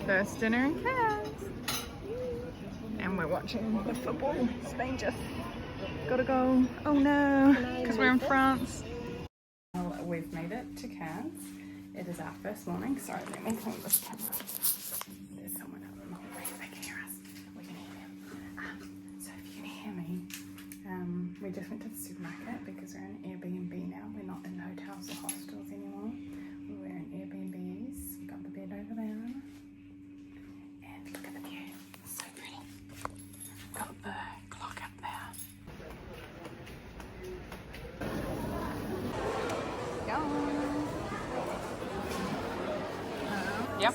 First dinner in Cairns. And we're watching the football. Spain just gotta go. Oh no, because we're in France. Well, we've made it to Cairns. It is our first morning. Sorry, let me hold this camera. There's someone up in the hallway. They can hear us. We can hear them. So if you can hear me, we just went to the supermarket because we're in Airbnb now. We're not in hotels or hostels anymore. We're in Airbnbs. We've got the bed over there. And look at the view. It's so pretty. Got the clock up there. Yep.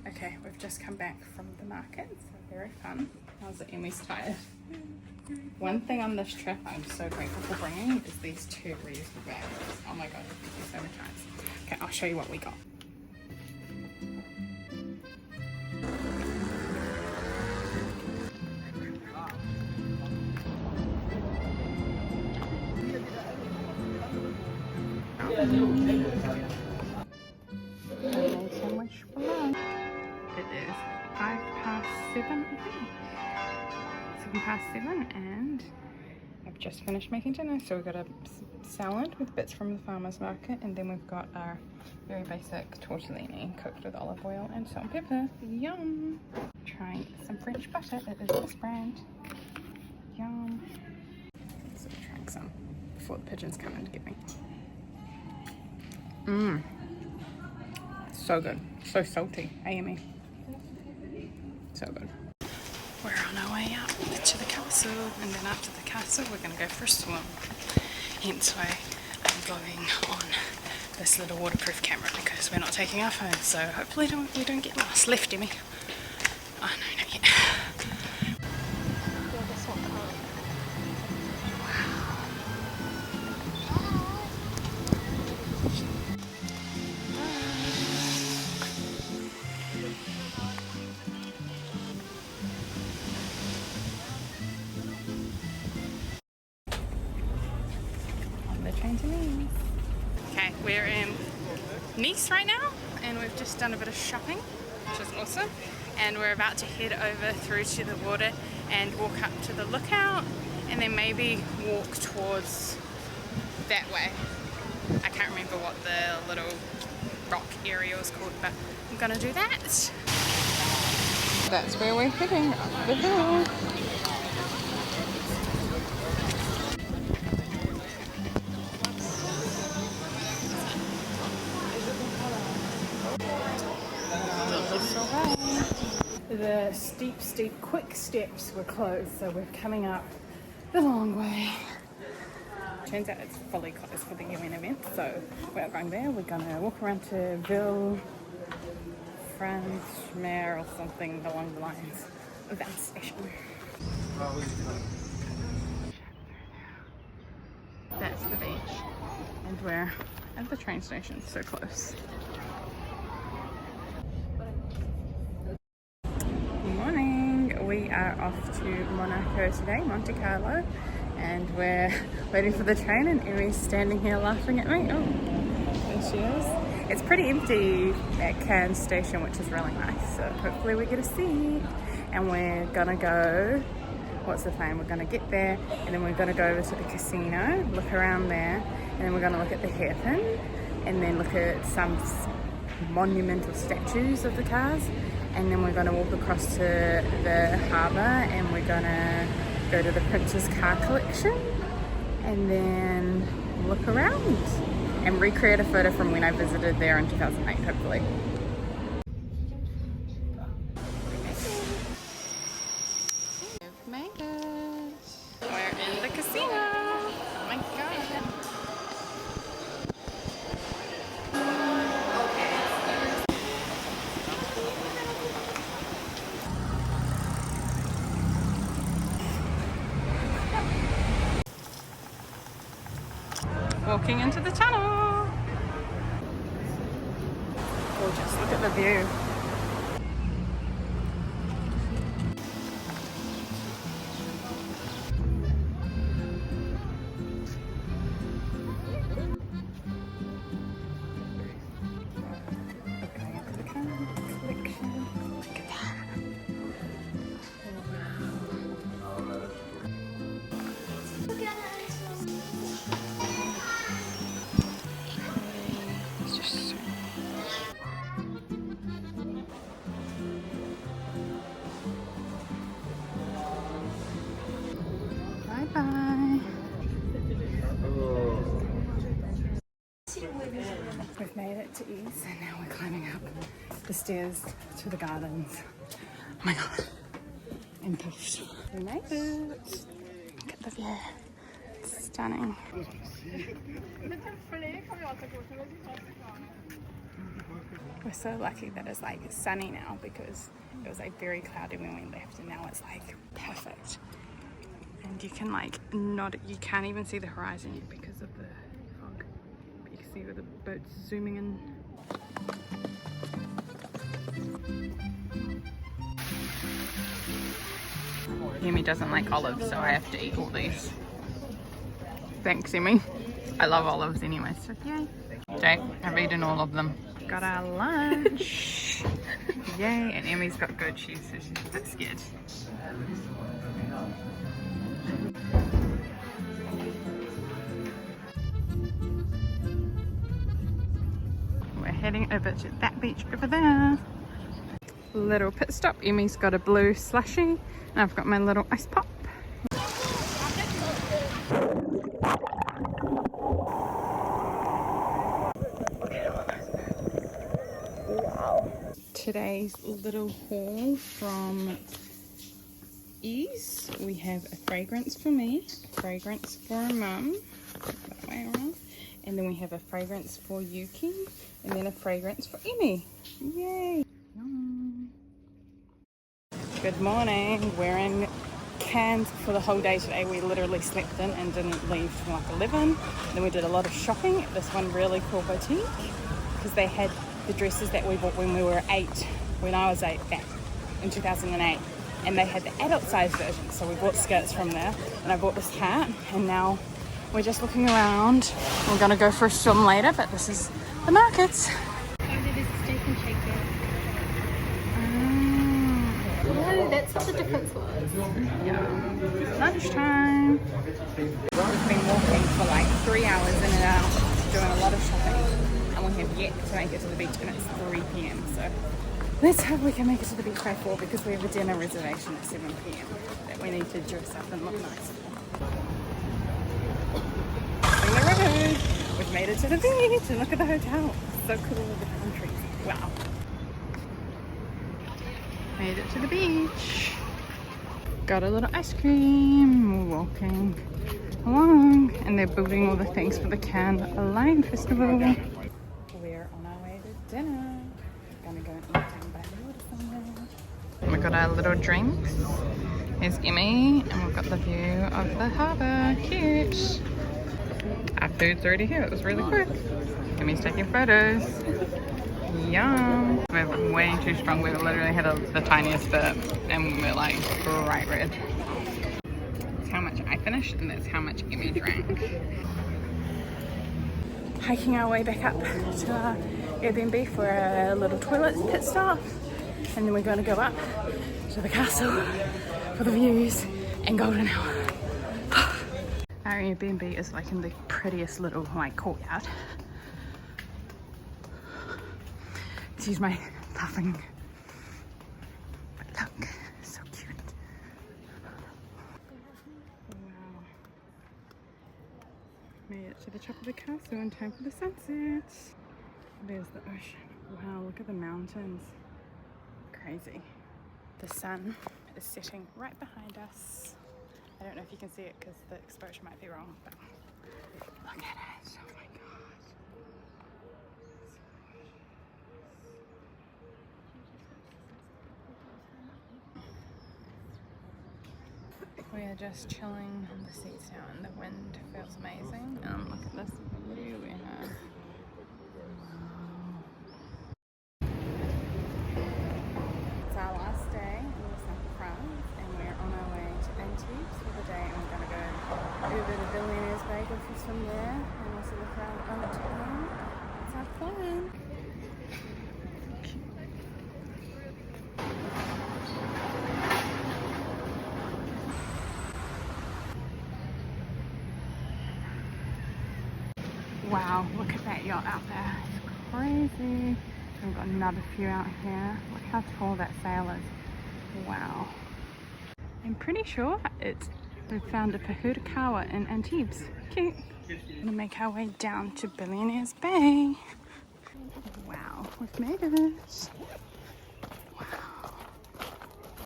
Okay, we've just come back from the market, so very fun. How's it? Emmy's tired. One thing on this trip I'm so grateful for bringing is these 2 reusable bags. Oh my god, thank you so many times. Okay, I'll show you what we got. Sandwich for lunch. It is 7:05, I think. 7:07, and I've just finished making dinner. So we've got a salad with bits from the farmer's market, and then we've got our very basic tortellini cooked with olive oil and salt and pepper. Yum! Trying some French butter. It is this brand. Yum! So we're trying some before the pigeons come in to get me. Mmm. So good. So salty. Hey, Amy. So good. We're on our way up to the castle, and then after the castle we're going to go for a swim. Hence why I'm going on this little waterproof camera, because we're not taking our phones, so hopefully we don't get lost. Left, Emmy. Oh no, not yet. Okay, we're in Nice right now, and we've just done a bit of shopping, which is awesome, and we're about to head over through to the water and walk up to the lookout, and then maybe walk towards that way. I can't remember what the little rock area was called, but I'm gonna do that. That's where we're heading, up the hill. The steep, quick steps were closed, so we're coming up the long way. Turns out it's fully closed for the UN event, so we're not going there. We're gonna walk around to Ville Franche-Mer or something along the lines of that station. That's the beach, and we're at the train station, so close. We are off to Monaco today, Monte Carlo, and we're waiting for the train, and Emmy's standing here laughing at me. Oh, there she is. It's pretty empty at Cairns station, which is really nice, so hopefully we get a seat. And we're gonna go, what's the plan? We're gonna get there, and then we're gonna go over to the casino, look around there, and then we're gonna look at the hairpin, and then look at some monumental statues of the cars. And then we're going to walk across to the harbour, and we're going to go to the Prince's car collection, and then look around and recreate a photo from when I visited there in 2008, hopefully. We've made it. We're in the casino. Oh my god. Walking into the tunnel. Gorgeous, look at the view. We've made it to Ease and now we're climbing up the stairs to the gardens. Oh my god, I'm puffed. We made it. Look at the view. It's stunning. We're so lucky that it's like sunny now because it was like very cloudy when we left and now it's like perfect. And you can like you can't even see the horizon yet because of the fog. But you can see where the boat's zooming in. Emi doesn't like olives, so I have to eat all these. Thanks, Emi. I love olives anyway, so yay. Okay, I've eaten all of them. Got our lunch. Yay, and Emi's got goat cheese, so she's a bit scared. We're heading over to that beach over there. Little pit stop. Emi's got a blue slushie, and I've got my little ice pop. Today's little haul from Ease. We have a fragrance for me, a fragrance for mum, that way around, and then we have a fragrance for Yuki, and then a fragrance for Emi. Yay! Yum. Good morning. We're in Cairns for the whole day today. We literally slept in and didn't leave till like 11. Then we did a lot of shopping at this one really cool boutique because they had the dresses that we bought when we were 8, when I was 8 back in 2008, and they had the adult size version, so we bought skirts from there, and I bought this hat, and now we're just looking around. We're gonna go for a swim later, but this is the markets. No, that's what the difference was. Yeah. Lunchtime. We've been walking for like 3 hours in and out, doing a lot of shopping. And we have yet to make it to the beach, and it's 3 p.m. So let's hope we can make it to the beach by 4 because we have a dinner reservation at 7 p.m. that we need to dress up and look nice for. We've made it to the beach and look at the hotel. So cool with the palm trees. Wow. Made it to the beach. Got a little ice cream. We're walking along, and they're building all the things for the Cannes Lion Festival. We're on our way to dinner. Gonna go and eat down by the water somewhere. We've got our little drinks. Here's Emi, and we've got the view of the harbour. Cute. Our food's already here. It was really quick. Emi's taking photos. Yum. We're way too strong. We literally had the tiniest bit, and we're like bright red. That's how much I finished, and that's how much Emi drank. Hiking our way back up to our Airbnb for a little toilet pit stop, and then we're going to go up to the castle for the views and golden hour. Our Airbnb is like in the prettiest little like courtyard. Excuse my puffing, but look, so cute. Wow. Made it to the top of the castle in time for the sunset. There's the ocean. Wow, look at the mountains. Crazy. The sun is setting right behind us. I don't know if you can see it because the exposure might be wrong, but look at it. Oh my god. We are just chilling on the seats now, and the wind feels amazing. Look at this view we have. Wow. It's our last day in the south of France, and we're on our way to Antibes for the day, and we're going to go over to Milliardaires Baie, go for swim there, and also look around on the town. That's our plan. Wow, look at that yacht out there. It's crazy. We've got another few out here. Look how tall that sail is. Wow. I'm pretty sure it's We found a Pahurakawa in Antibes. Cute. Gonna make our way down to Billionaires Bay. Wow, we've made it. Wow.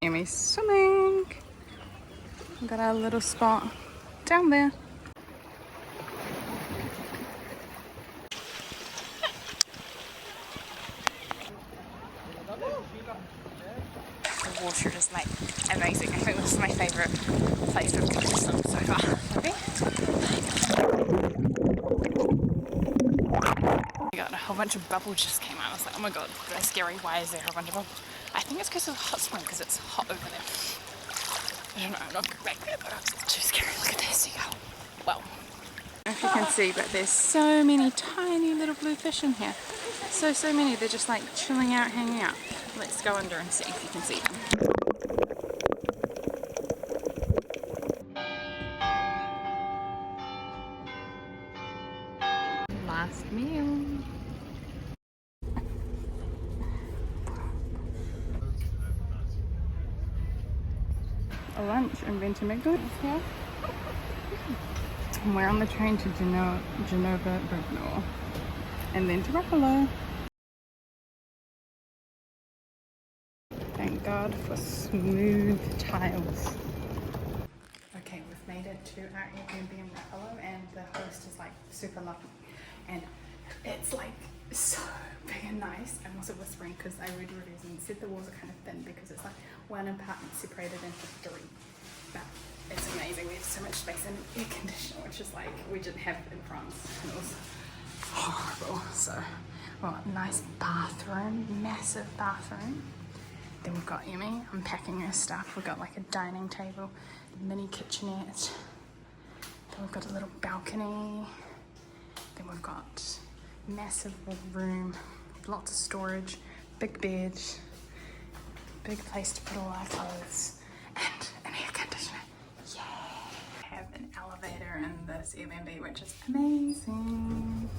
Emmy's swimming. We've got our little spot down there. The water is like amazing. I think this is my favourite place we've been to so far. We got a whole bunch of bubbles just came out. I was like, oh my god, that's scary. Why is there a bunch of bubbles? I think it's because of the hot spring, because it's hot over there. I don't know, I'm not going back there, but it's too scary. Look at this, you go. Well, I don't know if you can see, but there's so many tiny little blue fish in here. So many. They're just like chilling out, hanging out. Let's go under and see if you can see them. Last meal. A lunch in Ventimiglia here. And we're on the train to Genova, Brigno, and then to Ruffalo. Thank God for smooth tiles. Okay, we've made it to our Airbnb in Ruffalo, and the host is like super lovely, and it's like so big and nice. I'm also whispering because I read reviews and said the walls are kind of thin because it's like one apartment separated into three, but it's amazing. We have so much space and air conditioner, which is like we didn't have in France, and it was horrible. So, well, nice bathroom, massive bathroom. Then we've got Emmy unpacking her stuff. We've got like a dining table, mini kitchenette. Then we've got a little balcony. Then we've got massive room, lots of storage, big bed, big place to put all our clothes, and an air conditioner. Yeah! I have an elevator in this Airbnb, which is amazing.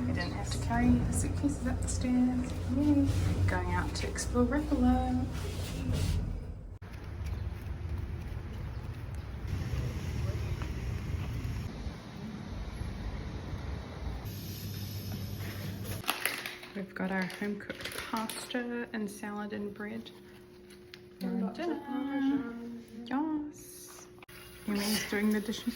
We didn't have to carry the suitcases up the stairs. Yay! Going out to explore Ruffalo. We've got our home cooked pasta and salad and bread. And dinner. Yes. Emmy's doing the dishes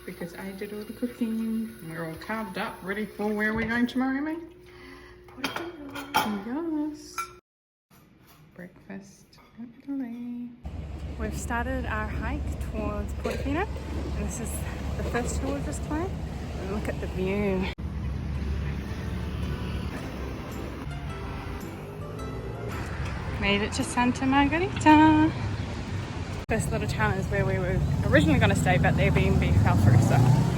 because I did all the cooking. We're all carved up, ready for where we're going tomorrow, Emmy? Yes. Breakfast in Italy. We've started our hike towards Portofino, and this is the first hill we've just climbed. And look at the view. Made it to Santa Margherita. This little town is where we were originally going to stay, but the Airbnb fell through, so,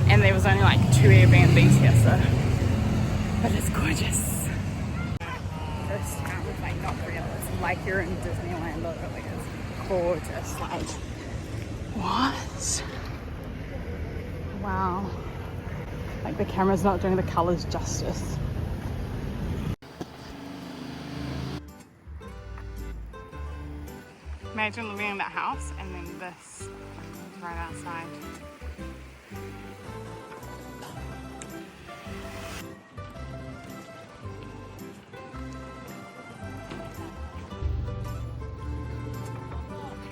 and there was only like 2 Airbnbs here, so, but it's gorgeous. This town is like not real. It's like you're in Disneyland, literally. It's gorgeous. Like, what? Wow. Like the camera's not doing the colors justice. Imagine living in that house and then this is right outside.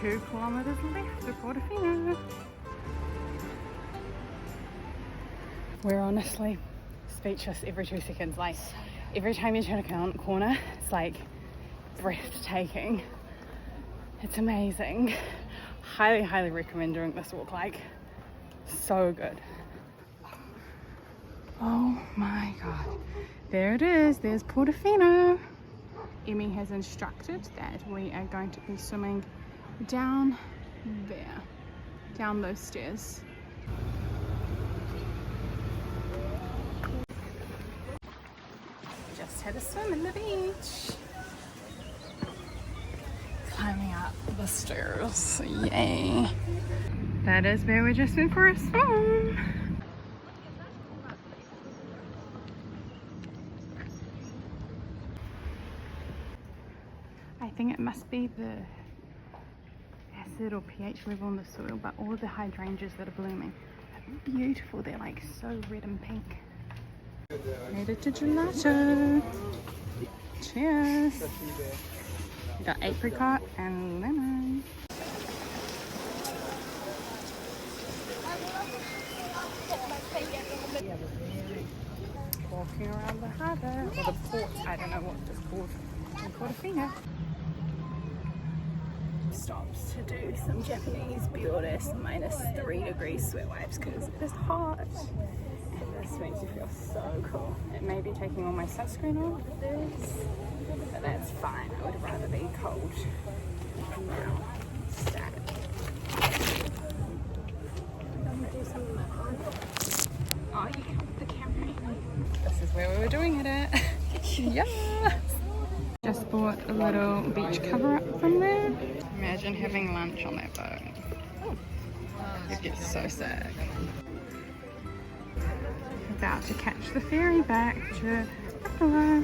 Two kilometers left to Portofino. We're honestly speechless every 2 seconds. Like every time you turn a corner, it's like breathtaking. It's amazing. Highly recommend doing this walk. Like, so good. Oh my god. There it is. There's Portofino. Emmy has instructed that we are going to be swimming down there. Down those stairs. Just had a swim in the beach. Climbing up the stairs, yay. That is where we just went for a swim. I think it must be the acid or pH level in the soil, but all the hydrangeas that are blooming are beautiful. They're like so red and pink. Made it to gelato. Cheers. We got apricot and lemon. Walking around the harbour, or the port, I don't know what it's called, in Portofino. Stops to do some Japanese Biodes -3 sweat wipes because it's hot. And this makes you feel so cool. It may be taking all my sunscreen off this, but that's fine. I would rather be cold now. Start. Oh, you can put the camera in. This is where we were doing it at. Yes! Just bought a little beach cover up from there. Imagine having lunch on that boat. You'd get so sick. About to catch the ferry back to Buffalo.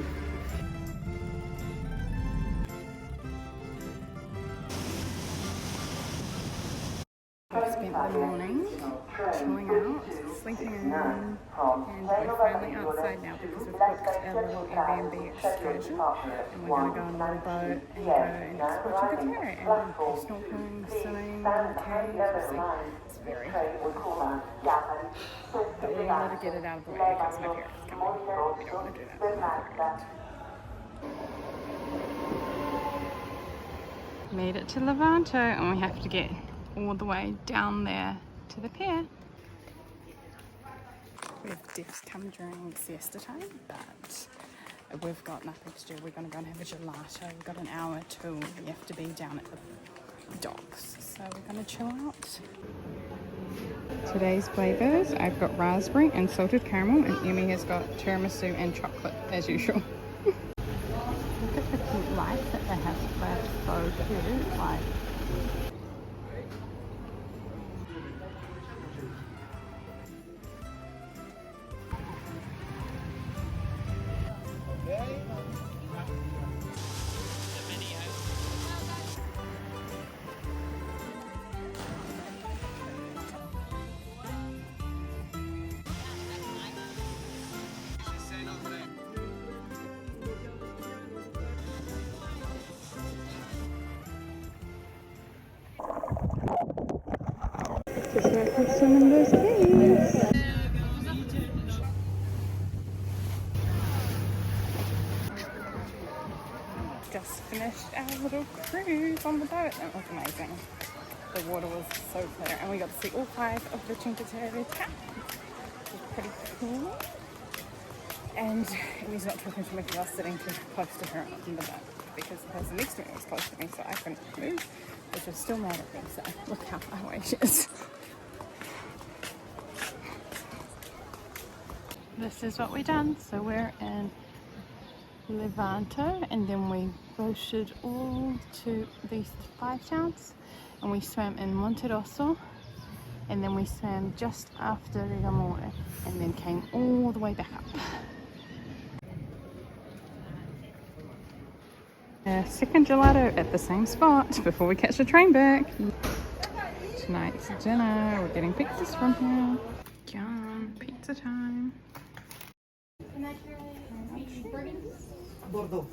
I've spent the morning chilling out, sleeping in, and we're finally outside now because we've booked a little Airbnb excursion, and we're going to go on a little boat and go and explore Trattoria and go snorkeling, swimming, caves. It's very hot. But we wanted to get it out of the way because my parents are coming. We don't want to do that. Made it to Levanto, and we have to get all the way down there to the pier. We have deaths come during siesta time, but we've got nothing to do. We're going to go and have a gelato. We've got an hour till we have to be down at the docks, so we're going to chill out. Today's flavours, I've got raspberry and salted caramel, and Emmy has got tiramisu and chocolate as usual. Look at the cute lights that they have flashed, so cute. Like, just like with some of those caves. Just finished our little cruise on the boat. That was amazing. The water was so clear, and we got to see all 5 of the Cinque Terre towns, which was pretty cool. And Emmy's not talking to me because I was sitting too close to her on the boat because the person next to me was close to me, so I couldn't move, which was still mad at me. So look how far away she is. This is what we done. So we're in Levanto, and then we boated all to these 5 towns, and we swam in Monte Rosso, and then we swam just after Riviera, and then came all the way back up. Second gelato at the same spot before we catch the train back. Tonight's dinner, we're getting pizzas from here. Yum, pizza time. Oh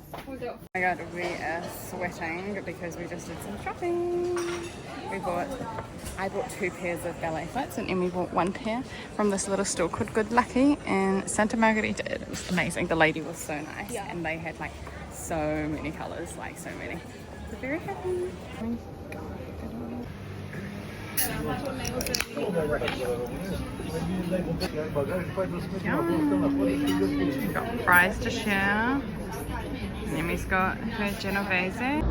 my god, we are sweating because we just did some shopping. I bought 2 pairs of ballet flats, and Emmy bought 1 pair from this little store called Good Lucky in Santa Margherita. It was amazing. The lady was so nice, and they had like so many colours, like so many. So very happy. We've got fries to share. Emmy's got her Genovese.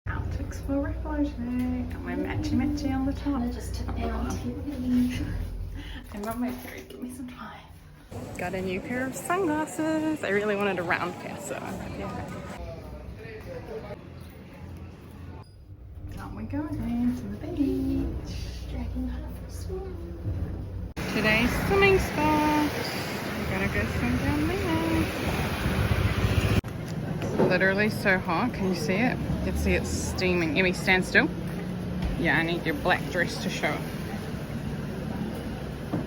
Out to explore a photo, and we're matchy on the top. And Mum went through, give me some time. Got a new pair of sunglasses. I really wanted a round pair, so yeah. We're going to the beach. Today's swimming spot. We're gonna go swim down there. Literally so hot. Can you see it? You can see it steaming. Emmy, stand still. Yeah, I need your black dress to show.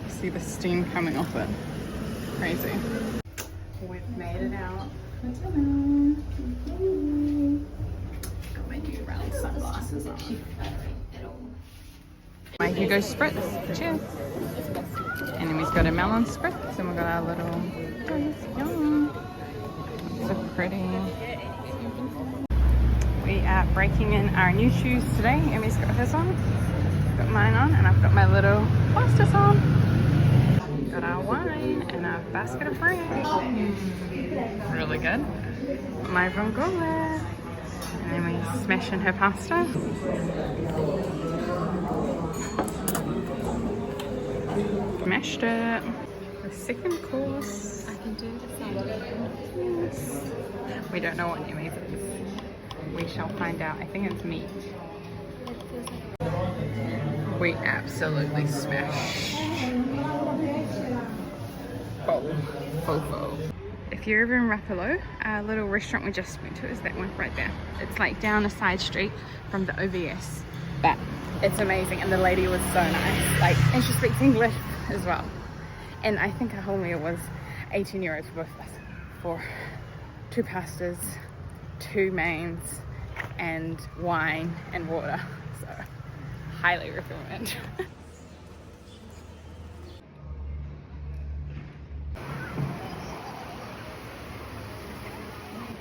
See the steam coming off it. Crazy. We've made it out. Got my new round sunglasses on. My Hugo spritz. Cheers. And then we've got a melon spritz, and we've got our little yum. So pretty. We are breaking in our new shoes today. Emmy's got hers on, got mine on, and I've got my little plasters on. Got our wine and our basket of bread. Really good. My vongole. And then we smash in her pasta. Smashed it. The second course. I can do the yes. We don't know what Emmy's is. We shall find out. I think it's meat. We absolutely smashed. Fofo. If you're ever in Rapallo, our little restaurant we just went to is that one right there. It's like down a side street from the OVS. But it's amazing, and the lady was so nice. Like, and she speaks English as well. And I think our whole meal was 18 euros for both of us. For 2 pastas, 2 mains, and wine and water. So, highly recommend.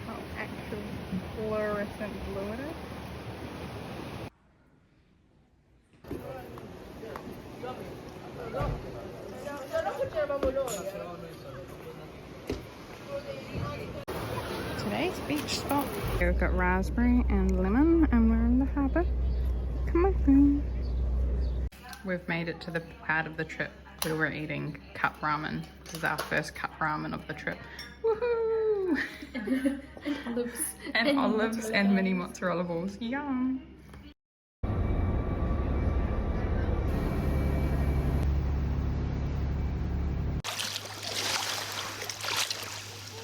How actual fluorescent blue it is. Today's beach spot. We've got raspberry and lemon, and we're in the harbour. Come on. We've made it to the part of the trip where we're eating cup ramen. This is our first cup ramen of the trip. Woohoo! and olives and mini mozzarella balls. Yum!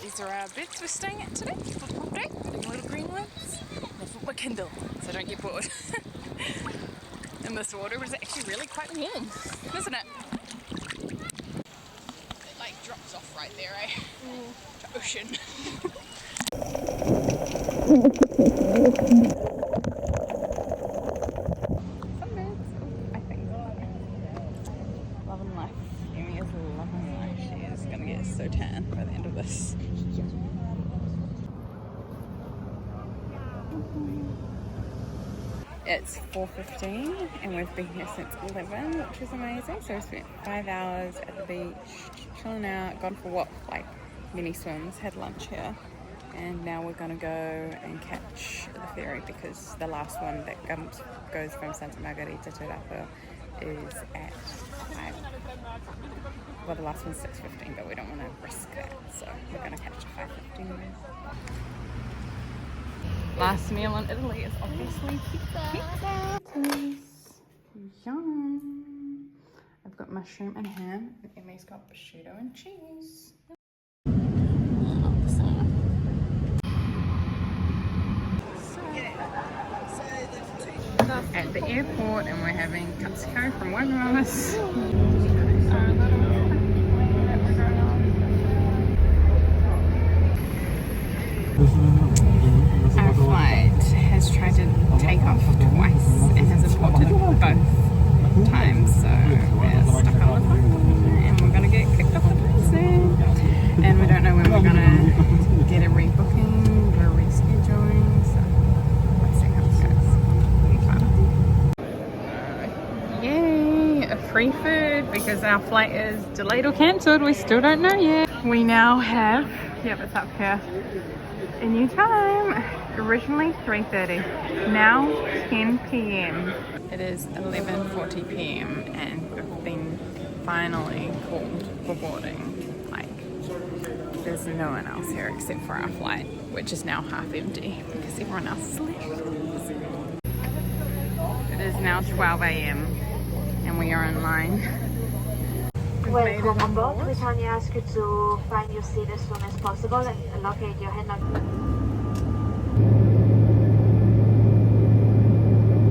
These are our beds we're staying at today for the whole day. The little green ones. That's what my Kindle, so don't get bored. And this water was actually really quite warm, isn't it? It like drops off right there, eh? To ocean. Sunbeds, I think. Loving life. Amy is loving life. She is gonna get so tan by the end of this. It's 4:15 and we've been here since 11, which is amazing. So we spent 5 hours at the beach, chilling out, gone for a walk, like mini swims, had lunch here, and now we're gonna go and catch the ferry because the last one that goes from Santa Margherita to Rapallo is at 5. Well, the last one's 6:15, but we don't want to risk that, so we're gonna catch a 5:15. Last meal in Italy is obviously pizza. Yum. I've got mushroom and ham, and Emmy's got prosciutto and cheese. At the airport, and we're having capsicum from one Mamas. Our flight has tried to take off twice and has aborted both times, so we're stuck on the plane and we're going to get kicked off the plane soon, and we don't know when we're going to get a rebooking or rescheduling, so let's see how it goes. Yay! A free food because our flight is delayed or cancelled. We still don't know yet. We now have, yep, it's up here, a new time. Originally 3:30, now 10 p.m. It is 11:40 p.m. and we've been finally called for boarding. Like, there's no one else here except for our flight, which is now half empty because everyone else is left. It is now 12 a.m. and we are in line. Welcome on board. We kindly ask you to find your seat as soon as possible and locate your hand on.